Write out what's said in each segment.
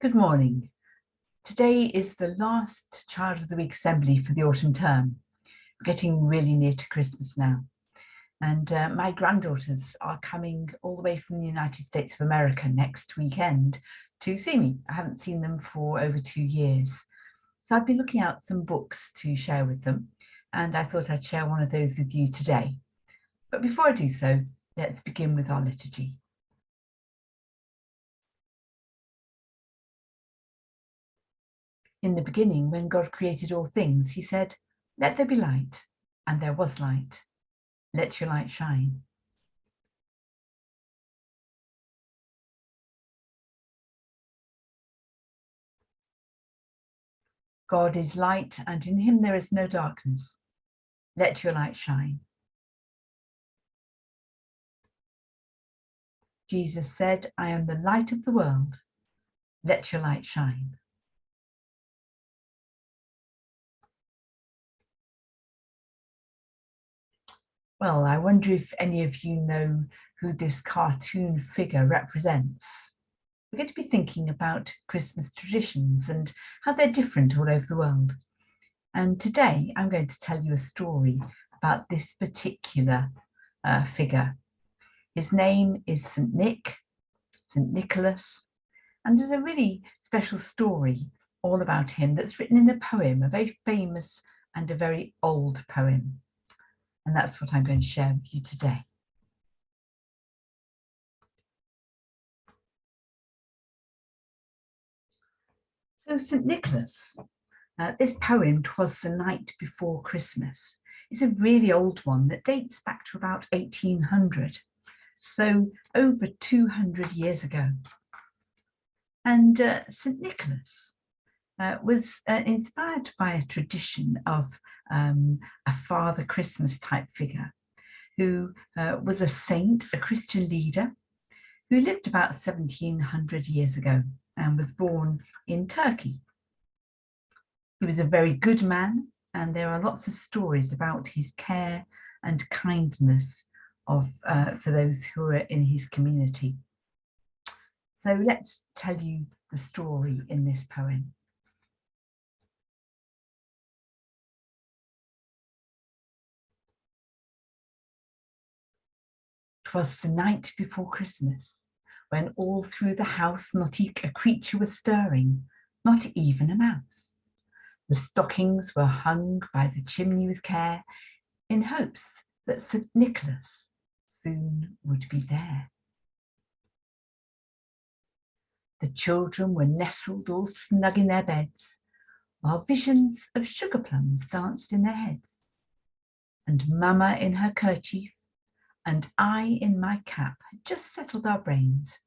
Good morning. Today is the last Child of the Week assembly for the autumn term. We're getting really near to Christmas now. And my granddaughters are coming all the way from the United States of America next weekend to see me. I haven't seen them for over 2 years. So I've been looking out some books to share with them, and I thought I'd share one of those with you today. But before I do so, let's begin with our liturgy. In the beginning, when God created all things, he said, "Let there be light," and there was light. Let your light shine. God is light, and in him there is no darkness. Let your light shine. Jesus said, "I am the light of the world. Let your light shine." Well, I wonder if any of you know who this cartoon figure represents. We're going to be thinking about Christmas traditions and how they're different all over the world. And today I'm going to tell you a story about this particular figure. His name is St. Nick, St. Nicholas, and there's a really special story all about him that's written in a poem, a very famous and a very old poem. And that's what I'm going to share with you today. So St. Nicholas, this poem, "'Twas the Night Before Christmas," is a really old one that dates back to about 1800, so over 200 years ago. And St. Nicholas was inspired by a tradition of a Father Christmas type figure who was a saint, a Christian leader, who lived about 1700 years ago and was born in Turkey. He was a very good man, and there are lots of stories about his care and kindness to those who are in his community. So let's tell you the story in this poem. "'Twas the night before Christmas, when all through the house not a creature was stirring, not even a mouse. The stockings were hung by the chimney with care, in hopes that St. Nicholas soon would be there. The children were nestled all snug in their beds, while visions of sugar plums danced in their heads, and Mamma in her kerchief and I in my cap had just settled our brains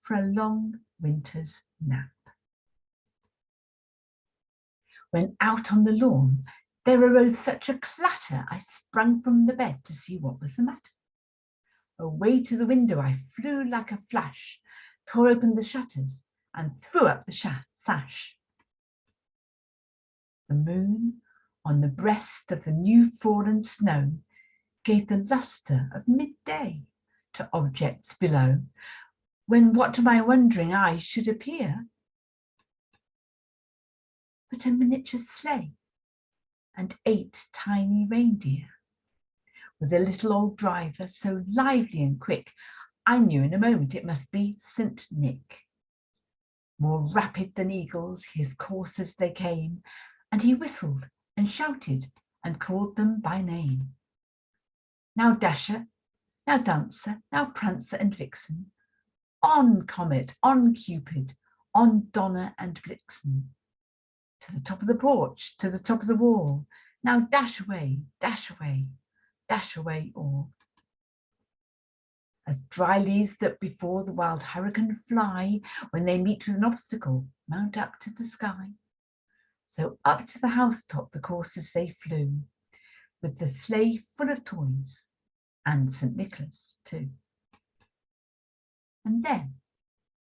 for a long winter's nap. When out on the lawn there arose such a clatter, I sprung from the bed to see what was the matter. Away to the window I flew like a flash, tore open the shutters and threw up the sash. The moon, on the breast of the new fallen snow, gave the lustre of midday to objects below, when what to my wondering eyes should appear but a miniature sleigh and 8 tiny reindeer, with a little old driver so lively and quick, I knew in a moment it must be St. Nick. More rapid than eagles his coursers they came, and he whistled and shouted and called them by name. Now Dasher, now Dancer, now Prancer and Vixen, on Comet, on Cupid, on Donner and Blitzen, to the top of the porch, to the top of the wall, now dash away, dash away, dash away all. As dry leaves that before the wild hurricane fly, when they meet with an obstacle, mount up to the sky, so up to the housetop the coursers they flew, with the sleigh full of toys, and St. Nicholas too. And then,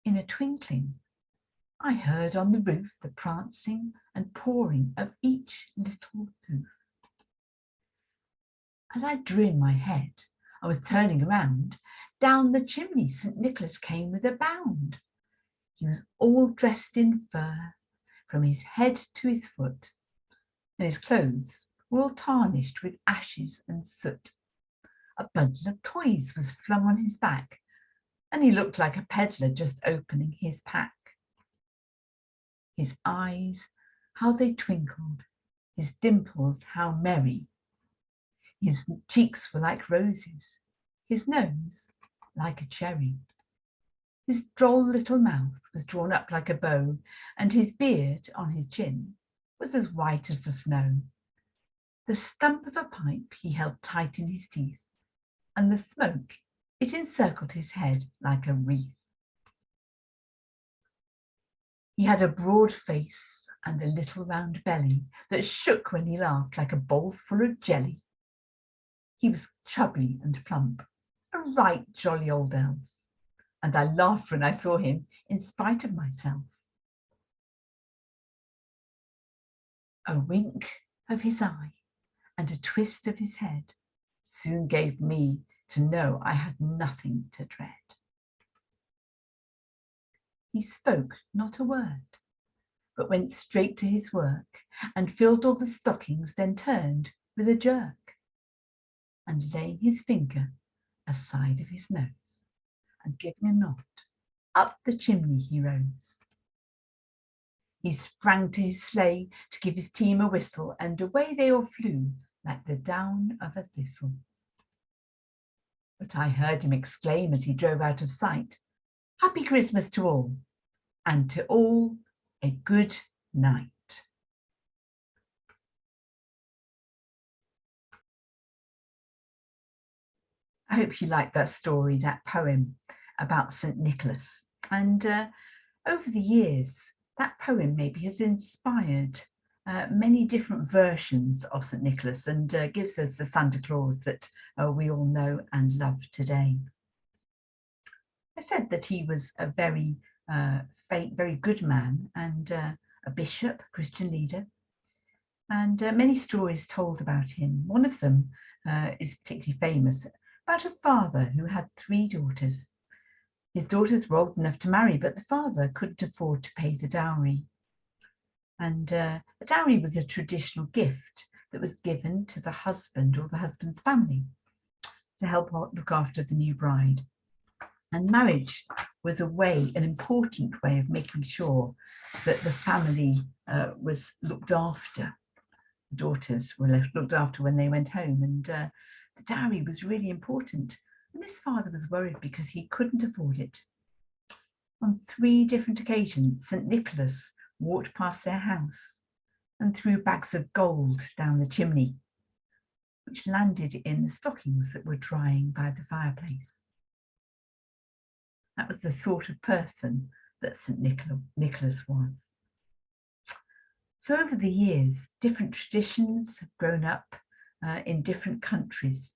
in a twinkling, I heard on the roof the prancing and pawing of each little hoof. As I drew in my head, I was turning around, down the chimney St. Nicholas came with a bound. He was all dressed in fur, from his head to his foot, and his clothes were all tarnished with ashes and soot. A bundle of toys was flung on his back, and he looked like a peddler just opening his pack. His eyes, how they twinkled, his dimples, how merry. His cheeks were like roses, his nose like a cherry. His droll little mouth was drawn up like a bow, and his beard on his chin was as white as the snow. The stump of a pipe he held tight in his teeth, and the smoke, it encircled his head like a wreath. He had a broad face and a little round belly that shook when he laughed like a bowl full of jelly. He was chubby and plump, a right jolly old elf, and I laughed when I saw him in spite of myself. A wink of his eye and a twist of his head soon gave me to know I had nothing to dread. He spoke not a word, but went straight to his work and filled all the stockings, then turned with a jerk, and laying his finger aside of his nose and giving a nod, up the chimney he rose. He sprang to his sleigh to give his team a whistle, and away they all flew like the down of a thistle. But I heard him exclaim as he drove out of sight, "Happy Christmas to all, and to all a good night." I hope you liked that story, that poem about St. Nicholas. And over the years, that poem maybe has inspired many different versions of St. Nicholas, and gives us the Santa Claus that we all know and love today. I said that he was a very good man, and a bishop, Christian leader, and many stories told about him. One of them is particularly famous, about a father who had 3 daughters. His daughters were old enough to marry, but the father couldn't afford to pay the dowry. And the dowry was a traditional gift that was given to the husband or the husband's family to help look after the new bride. And marriage was an important way of making sure that the family was looked after. The daughters were looked after when they went home, and the dowry was really important. And this father was worried because he couldn't afford it. On 3 different occasions, St. Nicholas walked past their house and threw bags of gold down the chimney, which landed in the stockings that were drying by the fireplace. That was the sort of person that St. Nicholas was. So over the years, different traditions have grown up in different countries.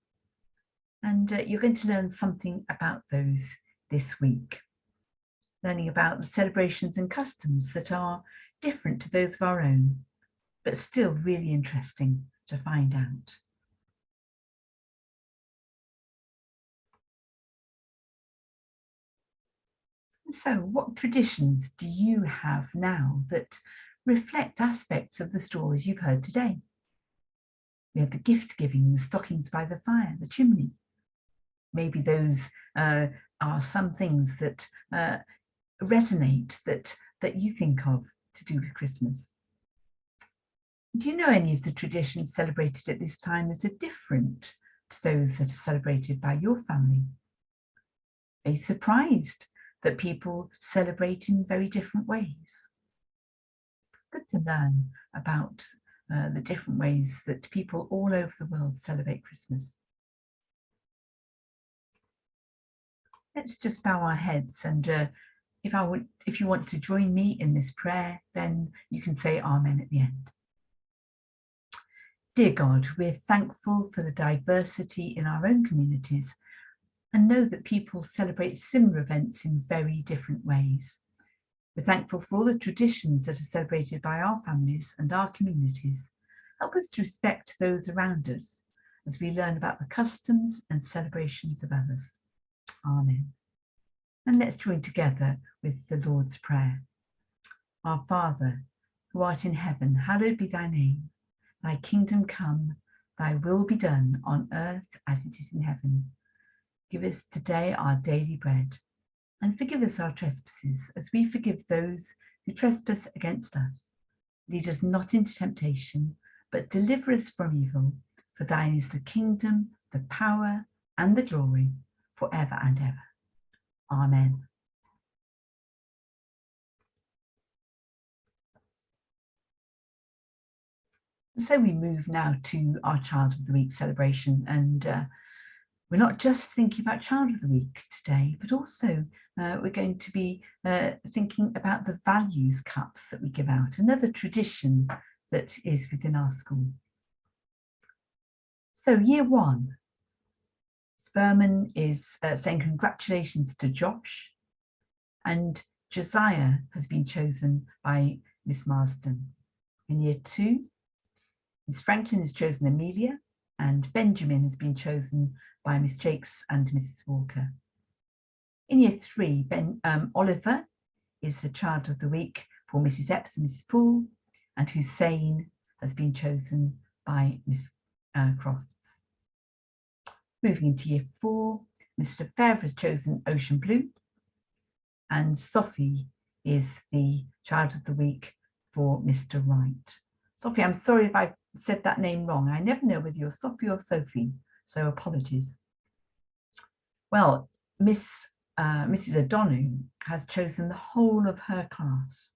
And you're going to learn something about those this week. Learning about the celebrations and customs that are different to those of our own, but still really interesting to find out. So, what traditions do you have now that reflect aspects of the stories you've heard today? We had the gift giving, the stockings by the fire, the chimney. Maybe those are some things that resonate, that you think of to do with Christmas. Do you know any of the traditions celebrated at this time that are different to those that are celebrated by your family? Are you surprised that people celebrate in very different ways? It's good to learn about the different ways that people all over the world celebrate Christmas. Let's just bow our heads, and if you want to join me in this prayer, then you can say Amen at the end. Dear God, we're thankful for the diversity in our own communities and know that people celebrate similar events in very different ways. We're thankful for all the traditions that are celebrated by our families and our communities. Help us to respect those around us as we learn about the customs and celebrations of others. Amen. And let's join together with the Lord's Prayer. Our Father, who art in heaven, hallowed be thy name. Thy kingdom come, thy will be done on earth as it is in heaven. Give us today our daily bread, and forgive us our trespasses as we forgive those who trespass against us. Lead us not into temptation, but deliver us from evil. For thine is the kingdom, the power, and the glory, forever and ever. Amen. So we move now to our Child of the Week celebration, and we're not just thinking about Child of the Week today, but also we're going to be thinking about the values cups that we give out, another tradition that is within our school. So year one, Spurman is saying congratulations to Josh, and Josiah has been chosen by Miss Marsden. In year two, Miss Franklin has chosen Amelia, and Benjamin has been chosen by Miss Jakes and Mrs. Walker. In year three, Oliver is the Child of the Week for Mrs. Epps and Mrs. Poole, and Hussein has been chosen by Miss Crofts. Moving into year four, Mr. Lefebvre has chosen Ocean Blue, and Sophie is the Child of the Week for Mr. Wright. Sophie, I'm sorry if I said that name wrong. I never know whether you're Sophie or Sophie, so apologies. Well, Mrs. O'Donoghue has chosen the whole of her class.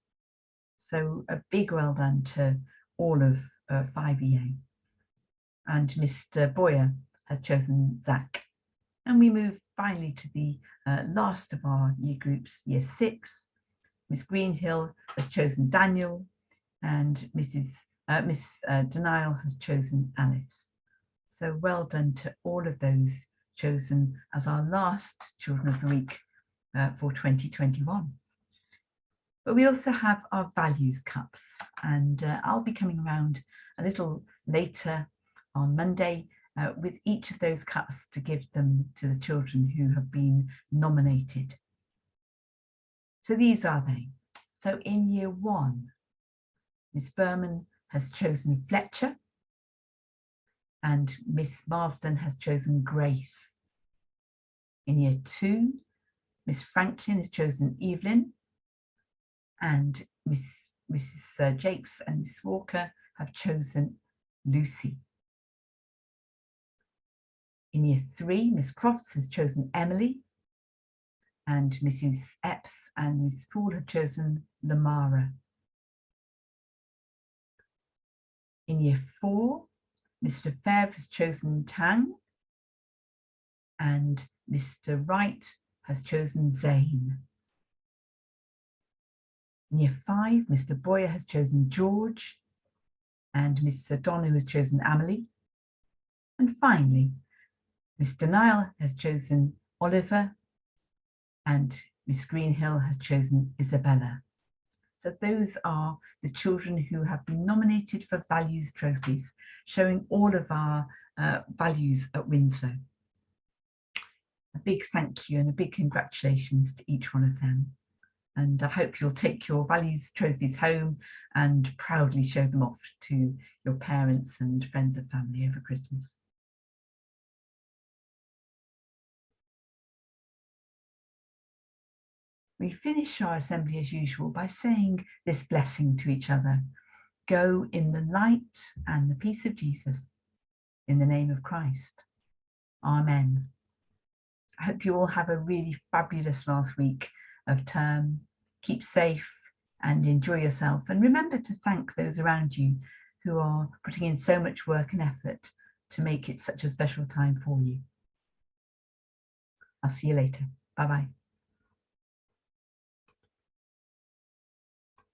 So a big well done to all of 5EA. And Mr. Boyer has chosen Zach. And we move finally to the last of our year groups, year six. Miss Greenhill has chosen Daniel, and Miss Denial has chosen Alice. So well done to all of those chosen as our last Children of the Week for 2021. But we also have our values cups, and I'll be coming around a little later on Monday with each of those cups to give them to the children who have been nominated. So these are they. So in year one, Miss Berman has chosen Fletcher, and Miss Marsden has chosen Grace. In year two, Miss Franklin has chosen Evelyn, and Mrs. Jakes and Miss Walker have chosen Lucy. In year three, Miss Crofts has chosen Emily, and Mrs. Epps and Miss Poole have chosen Lamara. In year four, Mr. Lefebvre has chosen Tang, and Mr. Wright has chosen Zane. In year five, Mr. Boyer has chosen George, and Mrs. O'Donoghue has chosen Amelie. And finally, Mr. Nile has chosen Oliver, and Miss Greenhill has chosen Isabella. So those are the children who have been nominated for values trophies, showing all of our values at Winslow. A big thank you and a big congratulations to each one of them. And I hope you'll take your values trophies home and proudly show them off to your parents and friends and family over Christmas. We finish our assembly as usual by saying this blessing to each other. Go in the light and the peace of Jesus, in the name of Christ. Amen. I hope you all have a really fabulous last week of term. Keep safe and enjoy yourself. And remember to thank those around you who are putting in so much work and effort to make it such a special time for you. I'll see you later. Bye-bye.